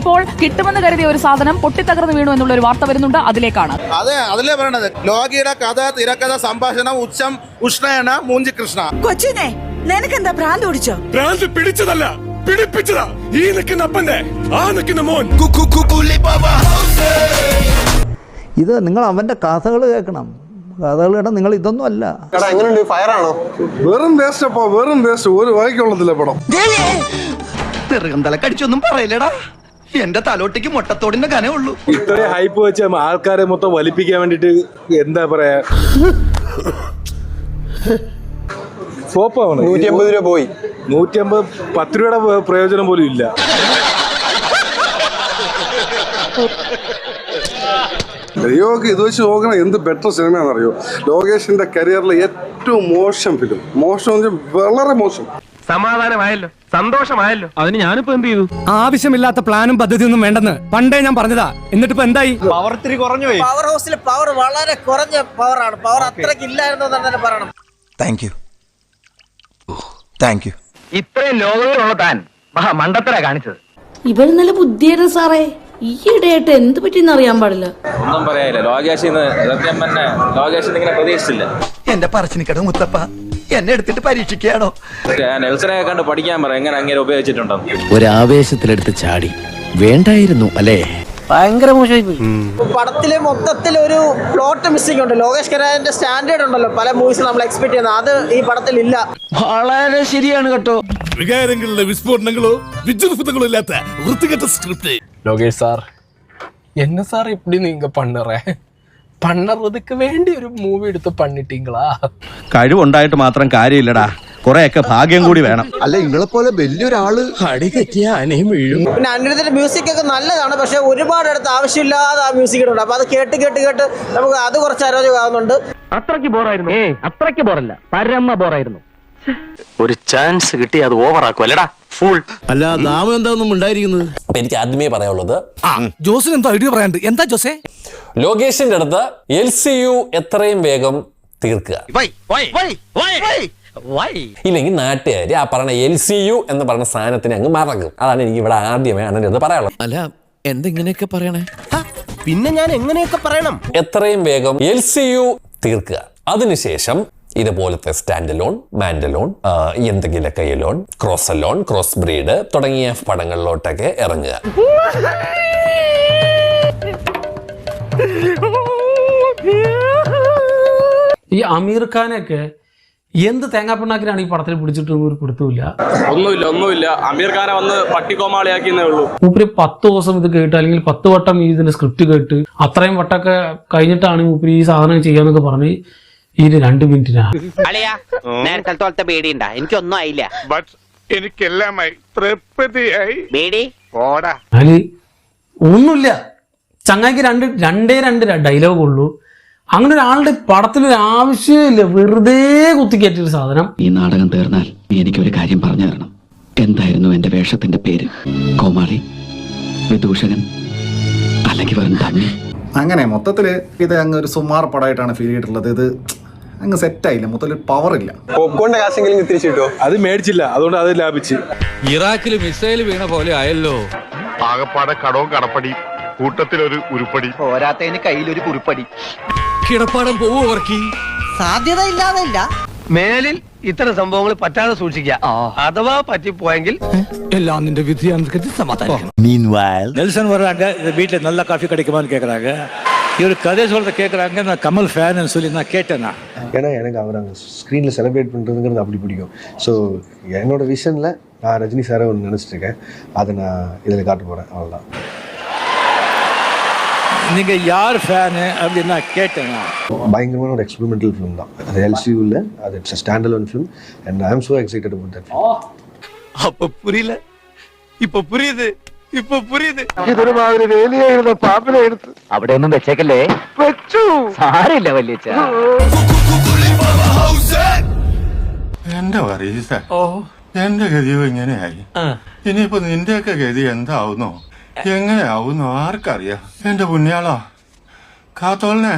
ഇപ്പോൾ കിട്ടുമെന്ന് കരുതിയ ഒരു സാധനം പൊട്ടിത്തകർന്ന് വീണു എന്നുള്ള ഒരു വാർത്ത വരുന്നുണ്ട്. അതിലേക്കാണ്. അതെ, അതിലേ പറയണത്. ലോകിയുടെ കഥ, തിരക്കഥ, സംഭാഷണം, ഉഷ്ണയന, മൂഞ്ചി കൃഷ്ണ. കൊച്ചിനെ നിനക്കെന്താ ഭ്രാന്ത് പിടിച്ചോ? ഭ്രാന്ത് പിടിച്ചതല്ല, പിടിപ്പിച്ചതാ. ഈ നിൽക്കുന്ന അപ്പന്റെ ആ നിൽക്കുന്ന മോൻ. ഇത് നിങ്ങൾ അവന്റെ കഥകൾ കേൾക്കണം. കഥകൾ കേട്ടാൽ നിങ്ങൾ ഇതൊന്നും അല്ല. വെറും വേസ്റ്റ് അപ്പൊ, വെറും വേസ്റ്റ്. ഒരു വായിക്കൊള്ളത്തില്ല പടം. തലക്കടിച്ചൊന്നും പറയില്ലടാ. എന്റെ തലോട്ടിക്ക് മുട്ടത്തോടിന്റെ കനേ ഉള്ളൂ. ഇത്രയും ഹൈപ്പ് വെച്ച ആൾക്കാരെ മൊത്തം വലിപ്പിക്കാൻ വേണ്ടിട്ട് എന്താ പറയാ, 150 രൂപ പോയി. 150, 10 രൂപയുടെ പ്രയോജനം പോലും ഇല്ല. ലിയോക്ക് ഇത് വെച്ച് നോക്കണ എന്ത് ബെറ്റർ സിനിമയാണെന്നറിയോ? ലോകേഷിന്റെ കരിയറിലെ ഏറ്റവും മോശം ഫിലിം. മോശം, വളരെ മോശം. സമാധാനമായല്ലോ, സന്തോഷമായല്ലോ. അതിന് ഞാനിപ്പോ എന്ത് ചെയ്തു? ആവശ്യമില്ലാത്ത പ്ലാനും പദ്ധതിയൊന്നും വേണ്ടെന്ന് പണ്ടേ ഞാൻ പറഞ്ഞതാ. എന്നിട്ടിപ്പോ എന്തായി? പവർ ഇത്തിരി കുറഞ്ഞു പോയി. പവർ ഹൗസിൽ പവർ വളരെ കുറഞ്ഞ പവറാണ്. പവർ അത്രയ്ക്ക് ഇല്ലായിരുന്നു തന്നെ പറയണം. Thank you. ഇത്രയും ലോകത്തിലുള്ള താൻ മണ്ടത്തരാ കാണിച്ചത്. ഇവര് നല്ല ബുദ്ധിയായിരുന്നു സാറേ. ഈയിടെയായിട്ട് എന്ത് പറ്റിയെന്ന് അറിയാൻ പാടില്ല. ഒന്നും പറയാനില്ല. ലോകേഷിന്ന് സത്യം തന്നെ ലോകേഷിന്ന് ഇങ്ങനെ പ്രതീക്ഷിച്ചില്ല. എന്റെ പറച്ചിനിക്കട മുത്തപ്പ എന്നെ എടുത്തിട്ട് പരീക്ഷിക്കുകയാണോ? നെൽസനെ കണ്ട് പഠിക്കാൻ പറ, എങ്ങനെ അങ്ങനെ ഉപയോഗിച്ചിട്ടുണ്ടോ. ഒരാവേശത്തിലെടുത്ത് ചാടി വേണ്ടായിരുന്നു അല്ലേ? ഭയങ്കര മോശമായി പോയി. പടത്തില് മൊത്തത്തിൽ ഒരു പ്ലോട്ട് മിസ്സിംഗ് ഉണ്ട്. ലോകേഷ് കനാരന്റെ സ്റ്റാൻഡേർഡ് ഉണ്ടല്ലോ പല മൂവീസ് നമ്മൾ എക്സ്പെക്ട് ചെയ്യുന്നത്, അത് ഈ പടത്തിൽ ഇല്ല. വളരെ ശരിയാണ് കേട്ടോ. വികാരങ്ങളിലെ വിസ്ഫോടനങ്ങളോ വിജൃംഭങ്ങളോ ഇല്ലാത്ത വൃത്തികെട്ട സ്ക്രിപ്റ്റ്. ലോകേഷ് സാർ, என்ன சார் இப்படி நீங்க പണ്ണറതുക്ക് വേണ്ടി ഒരു മൂവി എടുത്ത് പണിട്ടീങ്കളാ. കഴിവുണ്ടായിട്ട് മാത്രം കാര്യമില്ലടാ, കൊറേയൊക്കെ ഭാഗ്യം കൂടി വേണം. അല്ല, നിങ്ങളെ പോലെ വലിയൊരാള് അടി തെറ്റിയ അനയും വീഴും. പിന്നെ അനിരുദ്ധന്റെ മ്യൂസിക് ഒക്കെ നല്ലതാണ്, പക്ഷെ ഒരുപാട് അടുത്ത് ആവശ്യമില്ലാതെ ആ മ്യൂസിക് ഇടുന്നുണ്ട്. അപ്പൊ അത് കേട്ട് കേട്ട് കേട്ട് നമുക്ക് അത് കുറച്ച് അരോചകമാകുന്നുണ്ട്. അത്രയ്ക്ക് ബോറായിരുന്നു. അത്രയ്ക്ക് ബോറല്ല, പരമ ബോറായിരുന്നു. ഒരു ചാൻസ് കിട്ടി അത് ഓവറാക്കുമല്ലടാ ഫുൾ. അല്ല, നാമം എന്താണെന്നും ഉണ്ടായിരിക്കുന്നത്. അപ്പൊ എനിക്ക് ആദ്യമേ പറയാനുള്ളത്, ജോസിന് എന്തോ ഐഡിയ പറയാണ്ട്. എന്താ ജോസേ? ലോകേഷിന്റെ അടുത്ത് LCU എത്രയും വേഗം തീർക്കുക. ഇല്ലെങ്കിൽ നാട്ടുകാര് ആ പറഞ്ഞ LCU എന്ന് പറഞ്ഞ സാധനത്തിന് അങ്ങ് മറക്കും. അതാണ് എനിക്ക് ഇവിടെ ആദ്യമേ അണ്ണൻ്റെ അടുത്ത് പറയാനുള്ളത്. അല്ല, എന്തെങ്ങനെയൊക്കെ പറയണേ? പിന്നെ ഞാൻ എങ്ങനെയൊക്കെ പറയണം? എത്രയും വേഗം LCU തീർക്കുക. അതിനുശേഷം ഇതുപോലത്തെ സ്റ്റാൻഡലോൺ, മാൻഡലോൺ, എന്തെങ്കിലുമൊക്കെ alone, cross alone, cross breed തുടങ്ങിയ പടങ്ങളിലോട്ടൊക്കെ ഇറങ്ങുക. ഈ അമീർ ഖാനൊക്കെ എന്ത് തേങ്ങാപ്പിണ്ണാക്കിനാണ് ഈ പടത്തിൽ പിടിച്ചിട്ടൊന്നും ഒരു പിടുത്തമില്ല. ഒന്നുമില്ല. അമീർ ഖാനെ വന്ന് പട്ടിക്കോമാളിയാക്കിയെന്നേ ഉള്ളൂ. മൂപ്പര് 10 ദിവസം ഇത് കേട്ട്, അല്ലെങ്കിൽ 10 വട്ടം ഇതിന്റെ സ്ക്രിപ്റ്റ് കേട്ട്, അത്രയും വട്ടമൊക്കെ കഴിഞ്ഞിട്ടാണ് മൂപ്പര് ഈ സാധനം ചെയ്യാന്നൊക്കെ പറഞ്ഞ് ഈ 2 മിനിറ്റിനാ. നേരത്തെ പേടിയുണ്ടാ? എനിക്കൊന്നും ആയില്ല. എനിക്കെല്ലാമായി തൃപ്തിയായി. അതില് ഒന്നുമില്ല. ചങ്ങായിക്ക് രണ്ടേ ഡയലോഗ് ഉള്ളൂ. അങ്ങനെ ഒരാളുടെ പടത്തിലൊരു ആവശ്യമില്ല, വെറുതെ കുത്തിക്കയറ്റിയൊരു സാധനം. ഈ നാടകം തീർന്നാൽ എനിക്കൊരു കാര്യം പറഞ്ഞു തരണം. എന്തായിരുന്നു എന്റെ വേഷത്തിന്റെ പേര്? കോമാളി, വിദൂഷകൻ, അല്ലെങ്കിൽ വെറും തണ്ണി? അങ്ങനെ മൊത്തത്തില് ഇത് അങ്ങ് ഒരു സുമാർ പടമായിട്ടാണ് ഫീൽ ചെയ്തിട്ടുള്ളത്. ഇത് അങ്ങ് സെറ്റായില്ല, മൊത്തത്തിൽ പവർ ഇല്ല. പോപ്കോണിന്റെ കാശെങ്കിലും തിരിച്ചു കിട്ടോ? അത് മേടിച്ചില്ല, അതുകൊണ്ട് അത് ലാഭിച്ച്. ഇറാഖിൽ മിസൈൽ വീണ പോലെ ആയല്ലോ. ആകപ്പാടെ കടവും കടപ്പടി, കൂട്ടത്തിലൊരു ഉരുപ്പടി, പോരാത്തതിന് കയ്യിലൊരു കുറിപ്പടി. കിടപ്പാടം പോവുവർക്കി സാധ്യത ഇല്ലാതല്ല. മേലിൽ ഇത്തരം സംഭവങ്ങൾ പറ്റാതെ സൂക്ഷിക്കുക. അഥവാ പറ്റിപ്പോയെങ്കിൽ എല്ലാം നിന്റെ വിധിയാണെന്ന് സമാധാനം. நெல்சன் வர்றாங்க, இந்த வீட்டில் நல்ல காஃபி கிடைக்குமான்னு கேட்குறாங்க. இவர் கதை சொல்கிறத கேட்குறாங்க. நான் கமல் ஃபேன்னு சொல்லி நான் கேட்டேன்னா, ஏன்னா எனக்கு அவர் அங்கே ஸ்க்ரீனில் செலிப்ரேட் பண்ணுறதுங்கிறது அப்படி பிடிக்கும். ஸோ என்னோட விஷனில் நான் ரஜினி சாரை ஒன்று நினச்சிட்ருக்கேன். அதை நான் இதில் காட்ட போகிறேன். அவ்வளோதான். நீங்கள் யார் ஃபேனு அப்படின்னு நான் கேட்டேன்னா, பயங்கரமான ஒரு எக்ஸ்பெரிமெண்டல் ஃபிலிம் தான் அது. LCUவில் அது it's stand alone film and I am so excited about that. அப்போ புரியல, இப்போ புரியுது. ഇതൊരു മാതിരി വേലിയെ ഇരുന്ന പാമ്പിനെ എടുത്ത് അവിടെ ഒന്നും വെച്ചേക്കല്ലേ. വെച്ചു. സാരില്ല വല്യച്ഛ. എന്റെ പറയീസ, എന്റെ ഗതിയോ ഇങ്ങനെയായി. ഇനിയിപ്പോ നിന്റെയൊക്കെ ഗതി എന്താവുന്നോ എങ്ങനെയാവുന്നോ ആർക്കറിയാം. എന്റെ പുണ്യാളോ കാത്തോളിനെ